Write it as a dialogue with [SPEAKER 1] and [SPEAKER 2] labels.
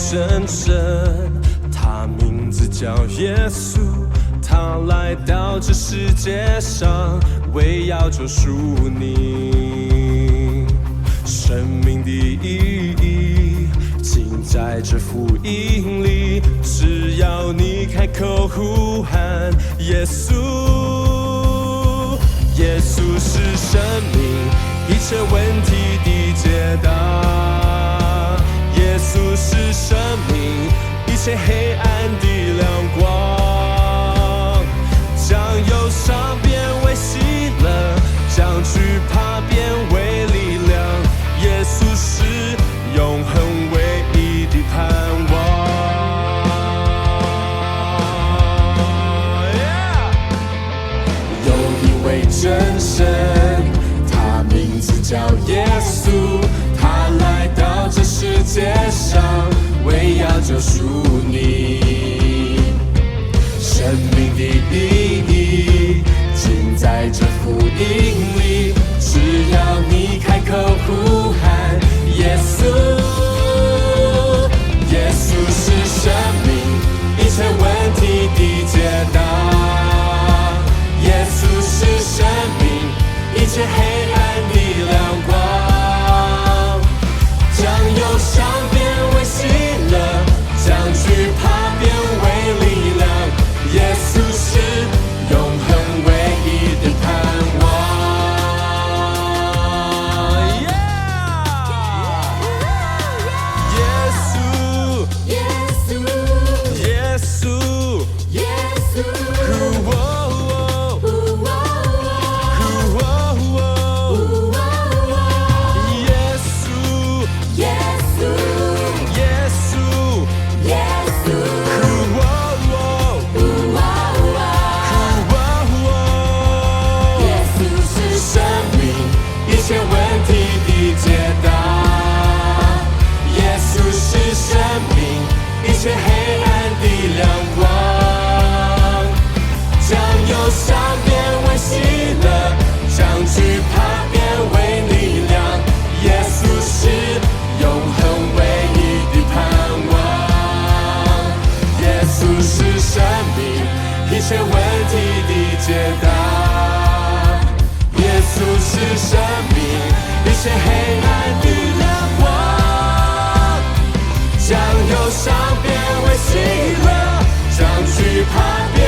[SPEAKER 1] 真神，他名字叫耶稣，他来到这世界上，为要救赎你。生命的意义尽在这福音里，只要你开口呼喊耶稣。耶稣是生命一切问题的解答，耶稣是生命一切黑暗的亮光，将忧伤变为喜乐，将惧怕变为力量，耶稣是永恒唯一的盼望。有一位真神，他名字叫耶稣，他来到这世界上，为要救赎你。生命的意义尽在这福音里，只要你开口呼喊耶稣。耶稣是生命一切问题的解答，耶稣是生命一切黑暗的亮光，将忧伤变为喜乐，将惧怕变为力量，耶稣是永恒唯一的盼望。耶稣，耶稣，耶稣，耶稣，一切问题的解答，耶稣是生命一切黑暗的亮光，将忧伤变为喜乐，将惧怕变为力量，耶稣是永恒唯一的盼望，耶稣是生命一切问题的解答，耶稣是生命一切黑暗的亮光，将忧伤变为喜乐，将惧怕变